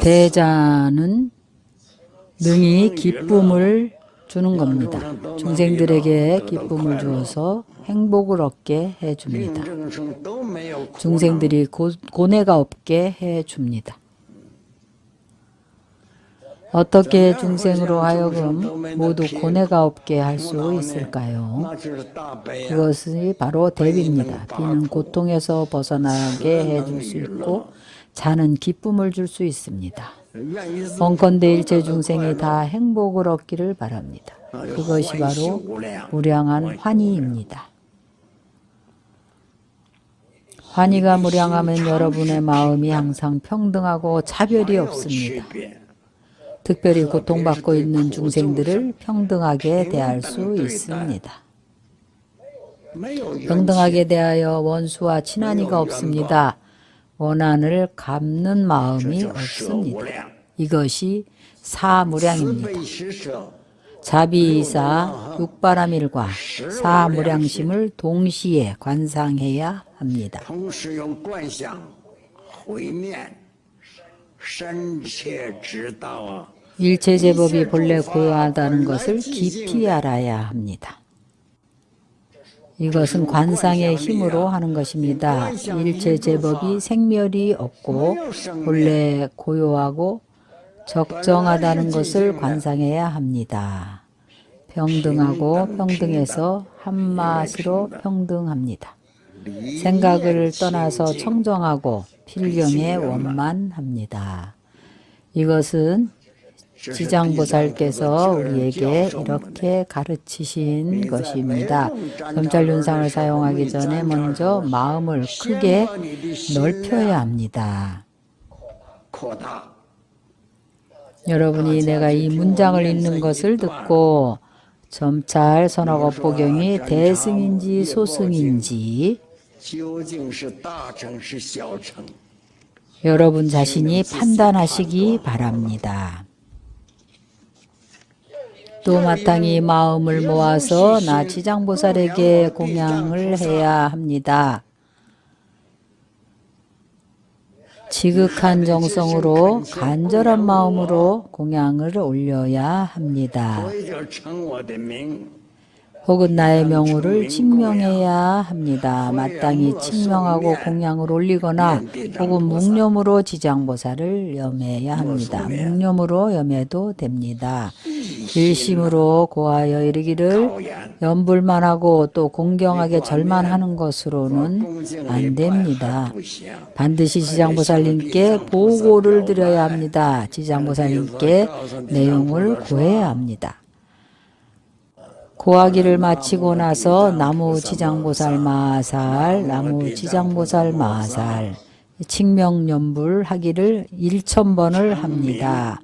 대자는 능히 기쁨을 주는 겁니다. 중생들에게 기쁨을 주어서 행복을 얻게 해줍니다. 중생들이 고뇌가 없게 해줍니다. 어떻게 중생으로 하여금 모두 고뇌가 없게 할 수 있을까요? 그것이 바로 대비입니다. 비는 고통에서 벗어나게 해줄 수 있고 자는 기쁨을 줄 수 있습니다. 원컨대 일체 중생이 다 행복을 얻기를 바랍니다. 그것이 바로 무량한 환희입니다. 환희가 무량하면 여러분의 마음이 항상 평등하고 차별이 없습니다. 특별히 고통받고 있는 중생들을 평등하게 대할 수 있습니다. 평등하게 대하여 원수와 친한이가 없습니다. 원한을 갚는 마음이 없습니다. 이것이 사무량입니다. 자비이사 육바라밀과 사무량심을 동시에 관상해야 합니다. 일체 제법이 본래 고요하다는 것을 깊이 알아야 합니다. 이것은 관상의 힘으로 하는 것입니다. 일체 제법이 생멸이 없고 본래 고요하고 적정하다는 것을 관상해야 합니다. 평등하고 평등해서 한맛으로 평등합니다. 생각을 떠나서 청정하고 필경에 원만합니다. 이것은 지장보살께서 우리에게 이렇게 가르치신 것입니다. 점찰윤상을 사용하기 전에 먼저 마음을 크게 넓혀야 합니다. 여러분이 내가 이 문장을 읽는 것을 듣고 점찰 선악업보경이 대승인지 소승인지 여러분 자신이 판단하시기 바랍니다. 또 마땅히 마음을 모아서 나 지장보살에게 공양을 해야 합니다. 지극한 정성으로 간절한 마음으로 공양을 올려야 합니다. 혹은 나의 명호를 칭명해야 합니다. 마땅히 칭명하고 공양을 올리거나 혹은 묵념으로 지장보살을 염해야 합니다. 묵념으로 염해도 됩니다. 일심으로 고하여 이르기를 염불만하고 또 공경하게 절만하는 것으로는 안 됩니다. 반드시 지장보살님께 보고를 드려야 합니다. 지장보살님께 내용을 구해야 합니다. 고하기를 마치고 나서 나무 지장보살 마살, 나무 지장보살 마살, 칭명연불 하기를 1000번을 합니다.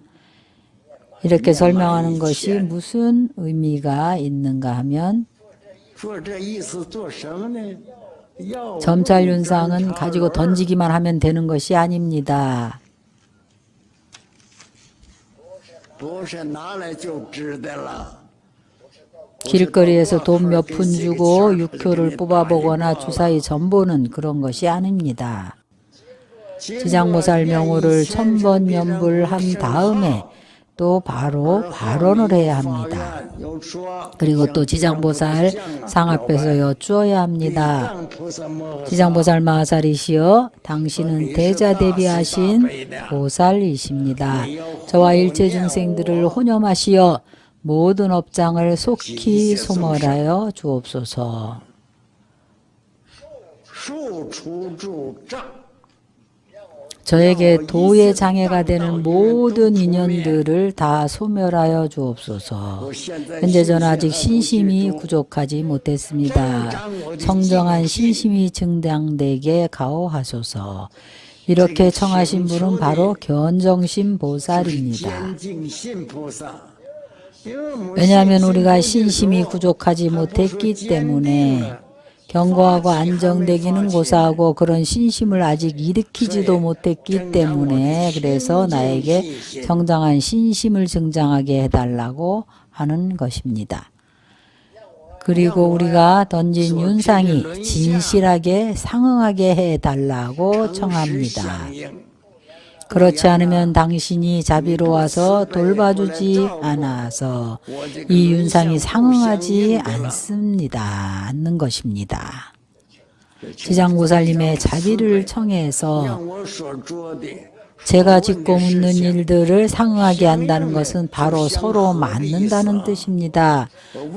이렇게 설명하는 것이 무슨 의미가 있는가 하면 점찰윤상은 가지고 던지기만 하면 되는 것이 아닙니다. 길거리에서 돈 몇 푼 주고 육효를 뽑아보거나 주사위 전보는 그런 것이 아닙니다. 지장보살 명호를 1000번 연불한 다음에 또 바로 발언을 해야 합니다. 그리고 또 지장보살 상 앞에서 여쭈어야 합니다. 지장보살 마살이시여 당신은 대자대비하신 보살이십니다. 저와 일체 중생들을 혼염하시어 모든 업장을 속히 소멸하여 주옵소서. 저에게 도의 장애가 되는 모든 인연들을 다 소멸하여 주옵소서. 현재 저는 아직 신심이 부족하지 못했습니다. 청정한 신심이 증량되게 가호하소서. 이렇게 청하신 분은 바로 견정신 보살입니다. 왜냐하면 우리가 신심이 부족하지 못했기 때문에 견고하고 안정되기는 고사하고 그런 신심을 아직 일으키지도 못했기 때문에 그래서 나에게 정당한 신심을 증장하게 해달라고 하는 것입니다. 그리고 우리가 던진 윤상이 진실하게 상응하게 해달라고 청합니다. 그렇지 않으면 당신이 자비로워서 돌봐주지 않아서 이 윤상이 상응하지 않는 것입니다. 지장보살님의 자비를 청해서 제가 짓고 묻는 일들을 상응하게 한다는 것은 바로 서로 맞는다는 뜻입니다.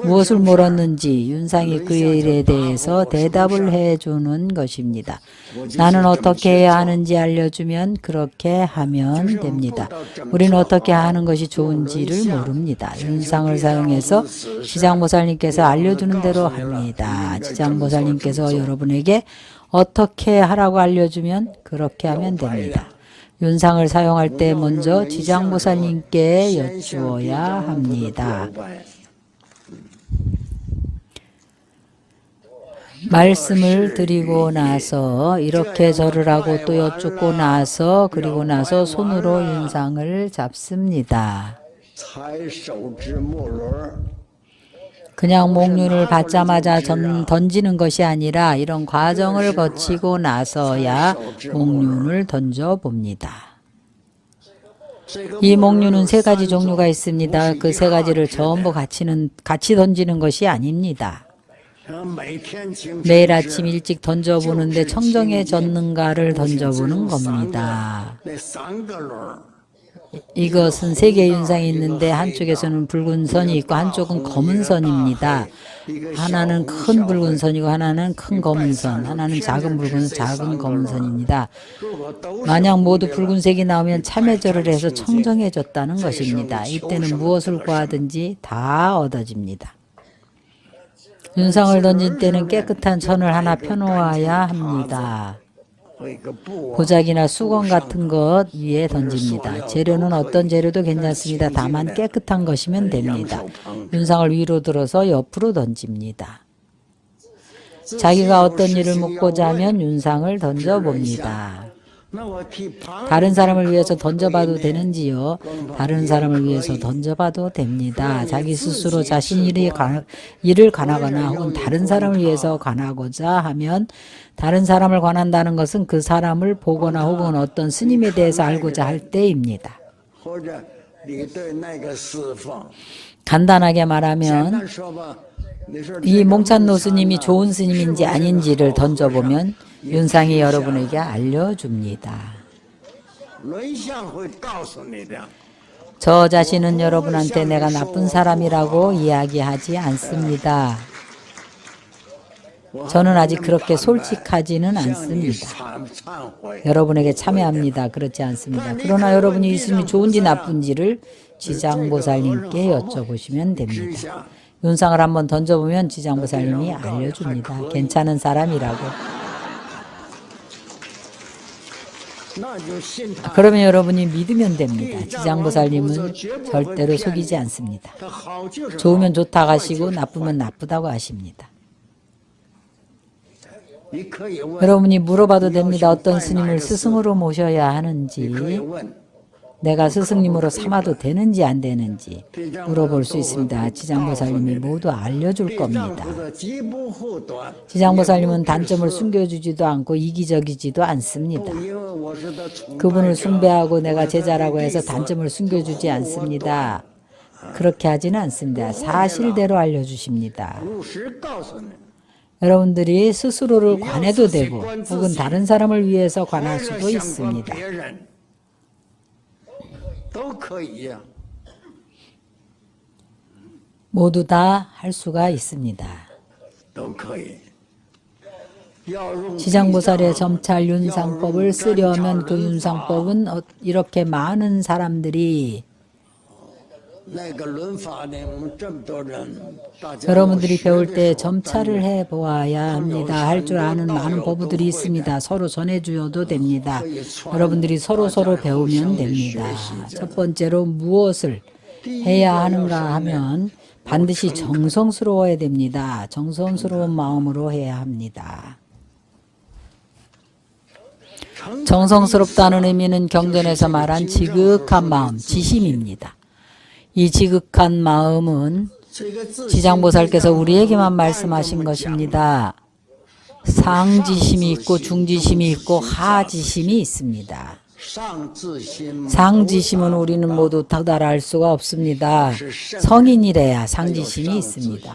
무엇을 물었는지 윤상이 그 일에 대해서 대답을 해주는 것입니다. 나는 어떻게 해야 하는지 알려주면 그렇게 하면 됩니다. 우리는 어떻게 하는 것이 좋은지를 모릅니다. 윤상을 사용해서 지장보살님께서 알려주는 대로 합니다. 지장보살님께서 여러분에게 어떻게 하라고 알려주면 그렇게 하면 됩니다. 윤상을 사용할 때 먼저 지장보살님께 여쭈어야 합니다. 말씀을 드리고 나서 이렇게 절을 하고 또 여쭙고 나서 그리고 나서 손으로 윤상을 잡습니다. 그냥 목륜을 받자마자 던지는 것이 아니라 이런 과정을 거치고 나서야 목륜을 던져봅니다. 이 목륜은 세 가지 종류가 있습니다. 그 세 가지를 전부 같이 던지는 것이 아닙니다. 매일 아침 일찍 던져보는데 청정에 젖는가를 던져보는 겁니다. 이것은 세 개의 윤상이 있는데 한쪽에서는 붉은 선이 있고 한쪽은 검은 선입니다. 하나는 큰 붉은 선이고 하나는 큰 검은 선, 하나는 작은 붉은 작은 검은 선입니다. 만약 모두 붉은색이 나오면 참회절을 해서 청정해졌다는 것입니다. 이때는 무엇을 구하든지 다 얻어집니다. 윤상을 던질 때는 깨끗한 천을 하나 펴놓아야 합니다. 보자기나 수건 같은 것 위에 던집니다. 재료는 어떤 재료도 괜찮습니다. 다만 깨끗한 것이면 됩니다. 윤상을 위로 들어서 옆으로 던집니다. 자기가 어떤 일을 묻고자 하면 윤상을 던져봅니다. 다른 사람을 위해서 던져봐도 되는지요? 다른 사람을 위해서 던져봐도 됩니다. 자기 스스로 자신 일을 관하거나 혹은 다른 사람을 위해서 관하고자 하면 다른 사람을 관한다는 것은 그 사람을 보거나 혹은 어떤 스님에 대해서 알고자 할 때입니다. 간단하게 말하면 이 몽찬노 스님이 좋은 스님인지 아닌지를 던져보면 윤상이 여러분에게 알려줍니다. 저 자신은 여러분한테 내가 나쁜 사람이라고 이야기하지 않습니다. 저는 아직 그렇게 솔직하지는 않습니다. 여러분에게 참여합니다. 그렇지 않습니다. 그러나 여러분이 이 스님이 좋은지 나쁜지를 지장보살님께 여쭤보시면 됩니다. 윤상을 한번 던져보면 지장보살님이 알려줍니다. 괜찮은 사람이라고. 그러면 여러분이 믿으면 됩니다. 지장보살님은 절대로 속이지 않습니다. 좋으면 좋다고 하시고 나쁘면 나쁘다고 하십니다. 여러분이 물어봐도 됩니다. 어떤 스님을 스승으로 모셔야 하는지, 내가 스승님으로 삼아도 되는지 안 되는지 물어볼 수 있습니다. 지장보살님이 모두 알려줄 겁니다. 지장보살님은 단점을 숨겨주지도 않고 이기적이지도 않습니다. 그분을 숭배하고 내가 제자라고 해서 단점을 숨겨주지 않습니다. 그렇게 하지는 않습니다. 사실대로 알려주십니다. 여러분들이 스스로를 관해도 되고 혹은 다른 사람을 위해서 관할 수도 있습니다. 모두 다 할 수가 있습니다. 지장보살의 점찰 윤상법을 쓰려면 그 윤상법은 이렇게 많은 사람들이 여러분들이 배울 때 점찰을 해보아야 합니다. 할 줄 아는 많은 법부들이 있습니다. 서로 전해주어도 됩니다. 여러분들이 서로 배우면 됩니다. 첫 번째로 무엇을 해야 하는가 하면 반드시 정성스러워야 됩니다. 정성스러운 마음으로 해야 합니다. 정성스럽다는 의미는 경전에서 말한 지극한 마음, 지심입니다. 이 지극한 마음은 지장보살께서 우리에게만 말씀하신 것입니다. 상지심이 있고 중지심이 있고 하지심이 있습니다. 상지심은 우리는 모두 도달할 수가 없습니다. 성인이래야 상지심이 있습니다.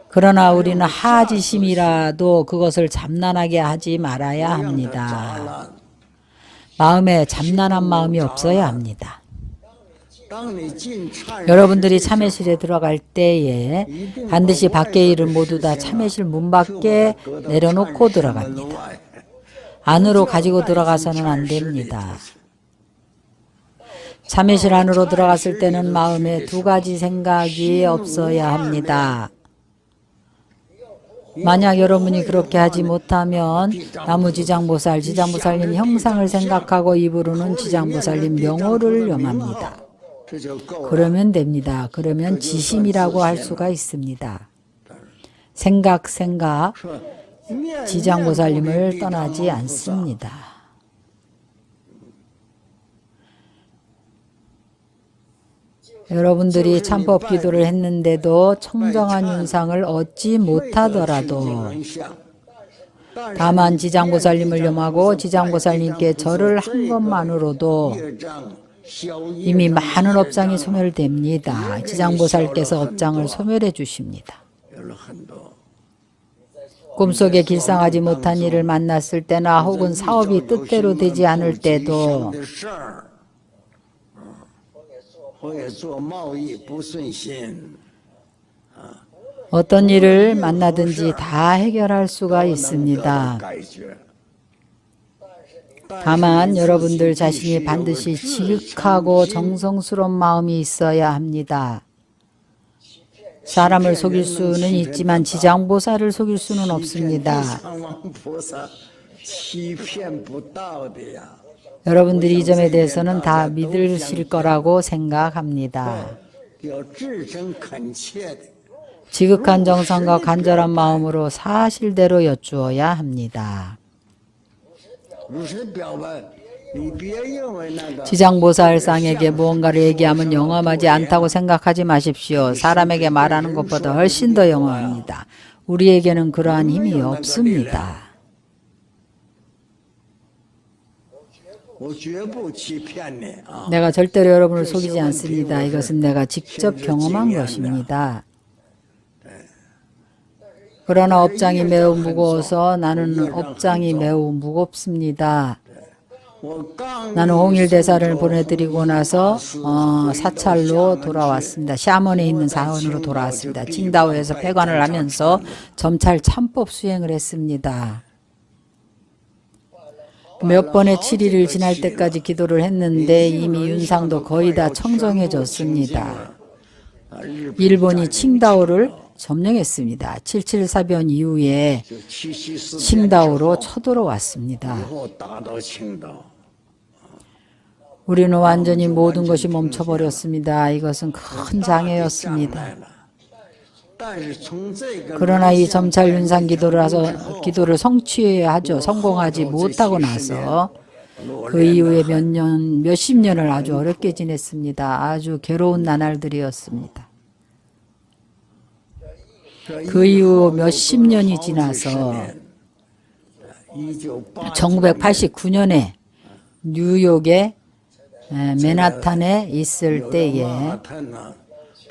그러나 우리는 하지심이라도 그것을 잠난하게 하지 말아야 합니다. 마음에 잠난한 마음이 없어야 합니다. 여러분들이 참회실에 들어갈 때에 반드시 밖의 일을 모두 다 참회실 문 밖에 내려놓고 들어갑니다. 안으로 가지고 들어가서는 안 됩니다. 참회실 안으로 들어갔을 때는 마음에 두 가지 생각이 없어야 합니다. 만약 여러분이 그렇게 하지 못하면 나무 지장보살, 지장보살님 형상을 생각하고 입으로는 지장보살님 명호를 염합니다. 그러면 됩니다. 그러면 지심이라고 할 수가 있습니다. 생각 지장보살님을 떠나지 않습니다. 여러분들이 참법 기도를 했는데도 청정한 윤상을 얻지 못하더라도 다만 지장보살님을 염하고 지장보살님께 절을 한 것만으로도 이미 많은 업장이 소멸됩니다. 지장보살께서 업장을 소멸해 주십니다. 꿈속에 길상하지 못한 일을 만났을 때나 혹은 사업이 뜻대로 되지 않을 때도 어떤 일을 만나든지 다 해결할 수가 있습니다. 다만 여러분들 자신이 반드시 지극하고 정성스러운 마음이 있어야 합니다. 사람을 속일 수는 있지만 지장보살을 속일 수는 없습니다. 여러분들이 이 점에 대해서는 다 믿으실 거라고 생각합니다. 지극한 정성과 간절한 마음으로 사실대로 여쭈어야 합니다. 지장보살상에게 무언가를 얘기하면 영험하지 않다고 생각하지 마십시오. 사람에게 말하는 것보다 훨씬 더 영험합니다. 우리에게는 그러한 힘이 없습니다. 내가 절대로 여러분을 속이지 않습니다. 이것은 내가 직접 경험한 것입니다. 그러나 업장이 매우 무거워서 나는 업장이 매우 무겁습니다. 나는 홍일대사를 보내드리고 나서 사찰로 돌아왔습니다. 샤먼에 있는 사원으로 돌아왔습니다. 칭다오에서 폐관을 하면서 점찰 참법 수행을 했습니다. 몇 번의 7일을 지날 때까지 기도를 했는데 이미 윤상도 거의 다 청정해졌습니다. 일본이 칭다오를 점령했습니다. 7.7사변 이후에 칭다오로 쳐들어왔습니다. 우리는 완전히 모든 것이 멈춰버렸습니다. 이것은 큰 장애였습니다. 그러나 이 점찰 윤상 기도를 성취하죠. 성공하지 못하고 나서 그 이후에 몇십 년을 아주 어렵게 지냈습니다. 아주 괴로운 나날들이었습니다. 그 이후 몇십 년이 지나서 1989년에 뉴욕의 맨하탄에 있을 때에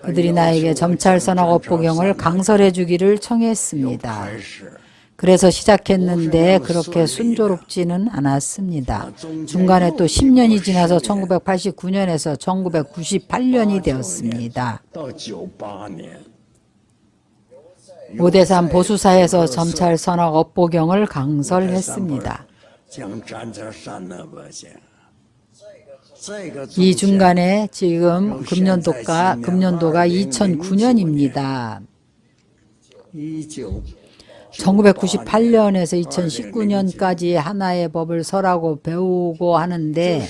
그들이 나에게 점찰 선악 업보경을 강설해 주기를 청했습니다. 그래서 시작했는데 그렇게 순조롭지는 않았습니다. 중간에 또 10년이 지나서 1989년에서 1998년이 되었습니다. 오대산 보수사에서 점찰 선악 업보경을 강설했습니다. 이 중간에 지금 금년도가 2009년입니다. 1998년에서 2019년까지 하나의 법을 설하고 배우고 하는데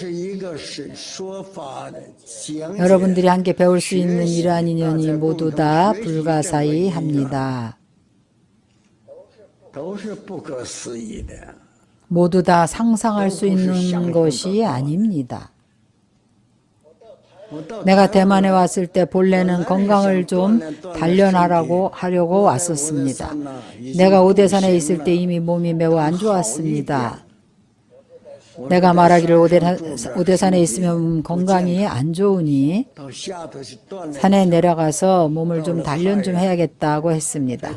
여러분들이 함께 배울 수 있는 이러한 인연이 모두 다 불가사의합니다. 모두 다 상상할 수 있는 것이 아닙니다. 내가 대만에 왔을 때 본래는 건강을 좀 단련하려고 왔었습니다. 내가 오대산에 있을 때 이미 몸이 매우 안 좋았습니다. 내가 말하기를 오대산에 있으면 건강이 안 좋으니 산에 내려가서 몸을 좀 단련 좀 해야겠다고 했습니다.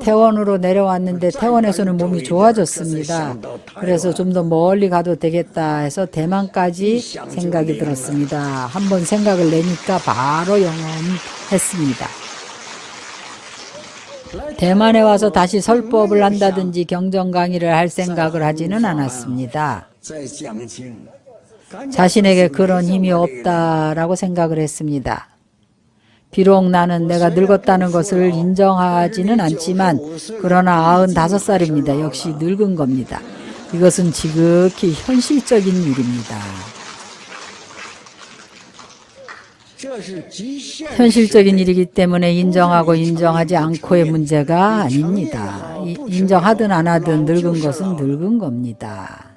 태원으로 내려왔는데 태원에서는 몸이 좋아졌습니다. 그래서 좀 더 멀리 가도 되겠다 해서 대만까지 생각이 들었습니다. 한번 생각을 내니까 바로 영험했습니다. 대만에 와서 다시 설법을 한다든지 경전 강의를 할 생각을 하지는 않았습니다. 자신에게 그런 힘이 없다라고 생각을 했습니다. 비록 나는 내가 늙었다는 것을 인정하지는 않지만 그러나 95살입니다. 역시 늙은 겁니다. 이것은 지극히 현실적인 일입니다. 현실적인 일이기 때문에 인정하고 인정하지 않고의 문제가 아닙니다. 인정하든 안 하든 늙은 것은 늙은 겁니다.